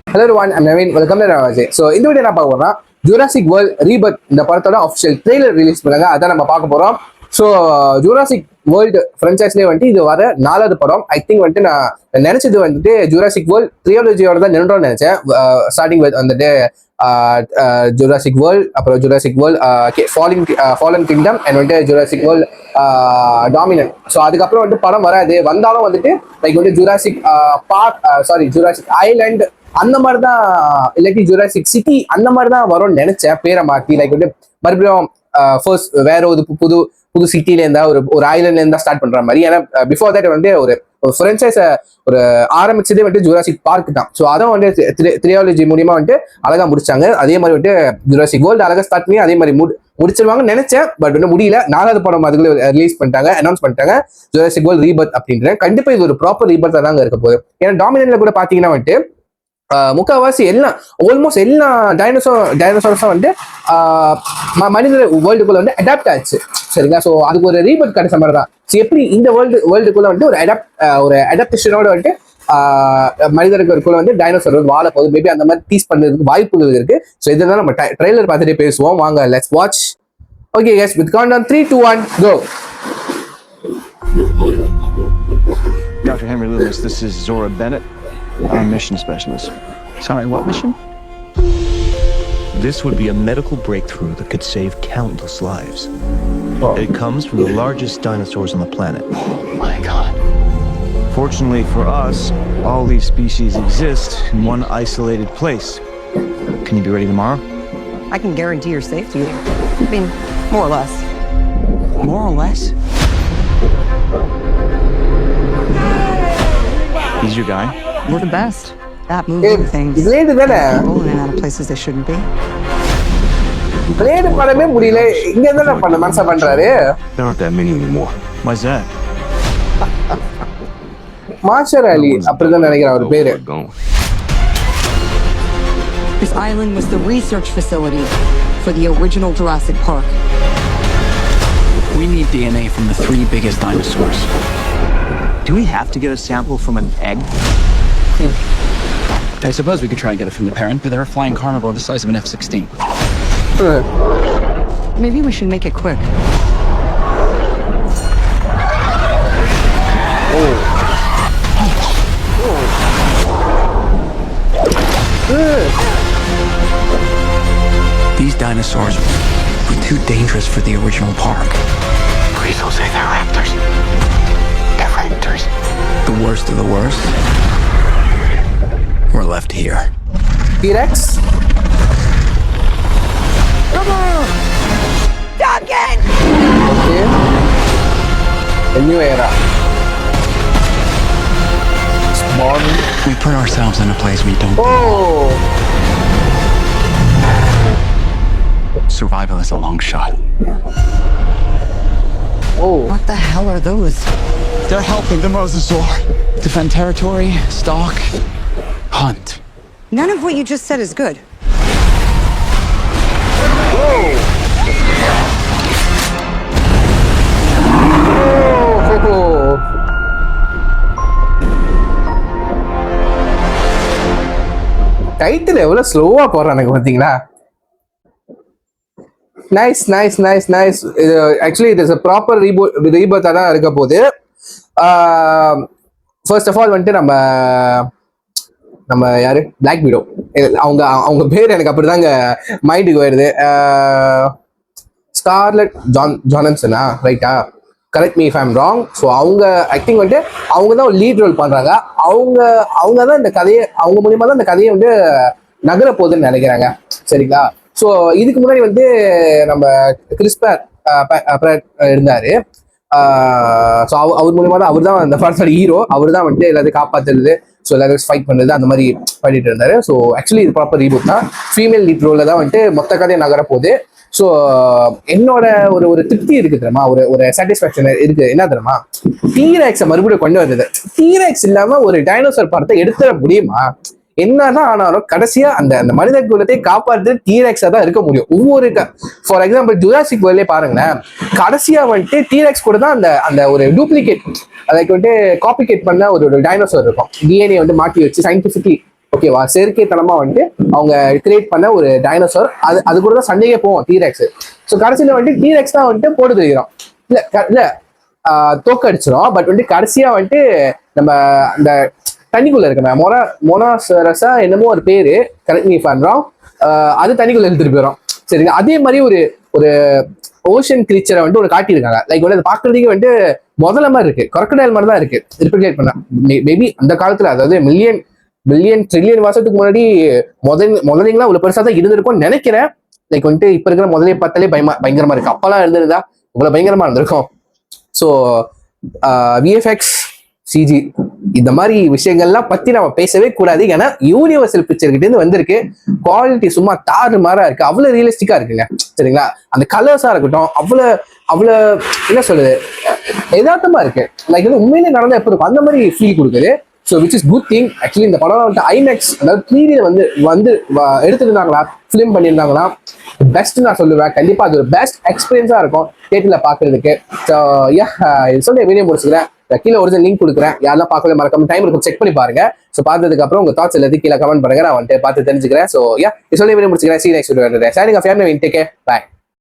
Hello everyone, I'm Naveen. Welcome to Ravaje. So இந்த video என்ன பார்க்க போறோம்னா ஜூராசிக் வேர்ல்ட் ரீபர்த் இந்த படத்தோட அஃபிஷியல் ட்ரெய்லர் ரிலீஸ் பண்ணாங்க. அதான் நம்ம பார்க்க போறோம். ஸோ ஜூராசிக் வேர்ல்டு ஃப்ரான்ச்சைஸ்லேயே வந்துட்டு இது வர 4வது படம். ஐ திங்க் வந்துட்டு நான் நினைச்சது வந்துட்டு ஜூராசிக் வேர்ல்ட் ட்ரியாலஜியோட தான் நின்றோம்னு நினைச்சேன். ஸ்டார்டிங் வித் வந்துட்டு ஜூராசிக் வேர்ல்ட், அப்புறம் Jurassic world fallen kingdom and வந்துட்டு ஜூராசிக் வேர்ல்ட் டாமினன்ட். ஸோ அதுக்கப்புறம் வந்துட்டு படம் வராது. வந்தாலும் வந்துட்டு லைக் வந்துட்டு ஜூராசிக் பார்க் ஜூராசிக் ஐலாண்ட் அந்த மாதிரி தான், இல்லாட்டி ஜூராசிக் சிட்டி அந்த மாதிரி தான் வரும்னு நினைச்சேன். பேரை மாற்றி லைக் வந்து மறுபடியும் ஃபர்ஸ்ட் வேற ஒரு புது புது சிட்டில இருந்தா ஒரு ஐலாண்ட்ல இருந்தா ஸ்டார்ட் பண்ற மாதிரி. ஏன்னா பிஃபோர் தட் வந்து ஒரு ஃப்ரான்ச்சைஸ ஒரு ஆரம்பிச்சதே வந்துட்டு ஜூராசிக் பார்க் தான். ஸோ அதை வந்து த்ரியாலஜி மூலியமா வந்துட்டு அழகா முடிச்சாங்க. அதே மாதிரி வந்துட்டு ஜூராசிக் வேர்ல்டு அழகா ஸ்டார்ட் பண்ணி அதே மாதிரி முடிச்சிருவாங்கன்னு நினைச்சேன். பட் வந்து முடியல. 4வது படம் அதுக்குள்ள ரிலீஸ் பண்ணிட்டாங்க, அனௌன்ஸ் பண்ணிட்டாங்க ஜூராசிக் வேர்ல்ட் ரீபர்த் அப்படின்ற. கண்டிப்பா இது ஒரு ப்ராப்பர் ரீபர்த்தா தாங்க இருக்க போகுது. ஏன்னா டாமினன்ட்ல கூட பாத்தீங்கன்னா வந்துட்டு முக்கால்வாசி எல்லாம் ஆல்மோஸ்ட் எல்லா டைனோசர்ஸும் வந்து மனித வேர்ல்டுக்குள்ள வந்து அடாப்ட் ஆச்சு. சரிங்களா? ஸோ அதுக்கு ஒரு ரீபர்த் கிடைச்ச மாதிரி தான். ஸோ எப்படி இந்த வேர்ல்டுக்குள்ள வந்து ஒரு அடாப்டேஷனோட வந்துட்டு மனிதர்களுக்குள்ள வந்து டைனோசர் வாழ போகுது. மேபி அந்த மாதிரி டீஸ் பண்ணுறதுக்கு வாய்ப்புகள் இருக்கு. ஸோ இதெல்லாம் நம்ம ட்ரெய்லர் பார்த்துட்டே பேசுவோம். வாங்க, let's watch. Okay guys, with countdown 3, 2, 1 go. Dr. Henry Lewis, this is Zora Bennett. I'm a mission specialist. Sorry, what mission? This would be a medical breakthrough that could save countless lives. Oh. It comes from the largest dinosaurs on the planet. Oh my God. Fortunately for us, all these species exist in one isolated place. Can you be ready tomorrow? I can guarantee your safety. I mean, more or less. More or less? He's your guy? We're the best at moving things. Blade தானே? People in and out of places they shouldn't be. Blade படமே முடியல. இங்க என்ன பண்ண மனசா பண்றாரு? There aren't that many anymore. Why's that? மாஷர் அலி அப்படிதான் நினைக்கிறேன் அவர் பேரு. This island was the research facility for the original Jurassic Park. We need DNA from the 3 biggest dinosaurs. Do we have to get a sample from an egg? I suppose we could try and get it from the parent, but they're a flying carnivore the size of an F-16. Maybe we should make it quick. These dinosaurs were too dangerous for the original park. Please don't say they're raptors. They're raptors. The worst of the worst were left here. T-Rex? Duncan! Okay. A new era. Spawn. We put ourselves in a place we don't Oh! Survival is a long shot. Oh. What the hell are those? They're helping the mosasaur defend territory, stalk, hunt. None of what you just said is good. Title எவ்வளவு ஸ்லோவா போறானுங்க பாத்தீங்களா? Nice nice nice nice. இது actually it is a proper ரீபர்த்தா தான் இருக்க போகுது. First of all வந்துட்டு நம்ம யாரு பிளாக் வீடோ, அவங்க பேர் எனக்கு அப்படிதாங்க மைண்டுக்கு வருது. ஸ்கார்லெட் ஜான்சனா, ரைட்டா? Correct me if I'm wrong. So அவங்க ஆக்டிங் வந்துட்டு அவங்க தான் ஒரு லீட் ரோல் பண்றாங்க. அவங்க தான் இந்த கதையை, அவங்க மூலியமா தான் இந்த கதையை வந்து நகர போகுதுன்னு நினைக்கிறாங்க. சரிங்களா? ஸோ இதுக்கு முன்னாடி வந்து நம்ம கிறிஸ் பிரட் இருந்தாரு. ஸோ அவர் மூலியமா தான், அவர் தான் அந்த படத்தோட ஹீரோ. அவர் தான் வந்துட்டு எல்லாத்தையும் காப்பாத்துறது, ஸோ எல்லாரும் ஃபைட் பண்ணுறது அந்த மாதிரி பண்ணிட்டு இருந்தாரு. ஸோ ஆக்சுவலி இது ப்ராப்பர் ரீபூட் தான். ஃபீமேல் லீட் ரோலில் தான் வந்துட்டு மொத்த கதையை நகர போகுது. ஸோ என்னோட ஒரு திருப்தி இருக்கு தெரியுமா, ஒரு சாட்டிஸ்ஃபேக்ஷன் இருக்கு. என்ன தெரியுமா, டீரெக்ஸை மறுபடியும் கொண்டு வந்தது. டீரெக்ஸ் இல்லாம ஒரு டைனோசர் படத்தை எடுத்துட முடியுமா? என்னதான் ஆனாலும் கடைசியா அந்த மனித குலத்தை காப்பாற்று டீரெக்ஸா தான் இருக்க முடியும். ஒவ்வொரு ஃபார் எக்ஸாம்பிள் ஜுராசிக் வேர்ல்ட்லயே பாருங்களேன், கடைசியா வந்துட்டு டீரெக்ஸ் கூட தான் அந்த ஒரு டூப்ளிகேட், அதுக்கு வந்துட்டு காப்பிகேட் பண்ண ஒரு டைனோசர் இருக்கும். டிஎன்ஏ வந்து மாட்டி வச்சு சயின்டிபிக்லி ஓகேவா, செயற்கைத்தனமா வந்துட்டு அவங்க கிரியேட் பண்ண ஒரு டைனோசர். அது கூட தான் சண்டையே போவோம் டீரெக்ஸ். ஸோ கடைசியில வந்துட்டு டீரெக்ஸ் தான் வந்துட்டு போட்டு தெரிகிறோம், இல்ல தோக்கடிச்சிடும். பட் வந்துட்டு கடைசியா வந்துட்டு நம்ம அந்த தண்ணிக்குள்ள இருக்கமே மொனாசரஸா என்னமோ ஒரு பேரு, கரெக்ட் மீ பண்றோம், அது தண்ணிக்குள்ள எடுத்துட்டு போயிடும். சரிங்களா, அதே மாதிரி ஒரு ஓஷன் கிரீச்சரை வந்துட்டு ஒரு காட்டியிருக்காங்க. லைக் வந்து அது பாக்குறதுக்கு வந்துட்டு முதல்ல மாதிரி இருக்கு, crocodile மாதிரி தான் இருக்கு ரிப்ளிகேட் பண்ண. மேபி அந்த காலத்துல, அதாவது பில்லியன் ட்ரில்லியன் வருஷத்துக்கு முன்னாடி முதலைங்களாம் இவ்வளவு பெருசா தான் இருந்திருக்கும்னு நினைக்கிறேன். லைக் வந்துட்டு இப்ப இருக்கிற முதலையை பார்த்தாலே பயங்கரமா இருக்கு. அப்பெல்லாம் இருந்திருந்தா இவ்வளவு பயங்கரமா இருந்திருக்கும். ஸோ விஎஃப்எக்ஸ், சிஜி, இந்த மாதிரி விஷயங்கள்லாம் பத்தி நம்ம பேசவே கூடாது. ஏன்னா யூனிவர்சல் பிக்சர் கிட்ட இருந்து வந்திருக்கு. குவாலிட்டி சும்மா தாறு மாறா இருக்கு, அவ்வளவு ரியலிஸ்டிக்கா இருக்குங்க. சரிங்களா, அந்த கலர்ஸா இருக்கட்டும் அவ்வளவு என்ன சொல்றது, யதார்த்தமா இருக்கு. லைக் வந்து உண்மையிலே நடந்தா எப்படி இருக்கும் அந்த மாதிரி ஃபீல் கொடுக்குது. So which is good thing. Actually இந்த படம் வந்துட்டு ஐமேக்ஸ், அதாவது 3D வந்து எடுத்துருந்தாங்களா, ஃபிலிம் பண்ணியிருந்தாங்களா, பெஸ்ட் நான் சொல்லுவேன். கண்டிப்பா அது ஒரு பெஸ்ட் எக்ஸ்பீரியன்ஸா இருக்கும் தியேட்டர்ல பாக்குறதுக்கு. ஸோ சொல்ல வீடியோ முடிச்சுக்கிறேன். கீழே ஒரிஜினல் லிங்க் கொடுக்குறேன், யாரெல்லாம் பார்க்கல மறக்காம டைம் இருக்கும் செக் பண்ணி பாருங்க. ஸோ பார்த்ததுக்கு அப்புறம் உங்க தாட்ஸ் எல்லாத்தையும் கீழே கமெண்ட் பண்ணுங்க, நான் வந்துட்டு பார்த்து தெரிஞ்சுக்கிறேன். ஸோ சொல்ல வீடியோ முடிச்சுக்கிறேன். See you next video. Signing off. Take care. Bye.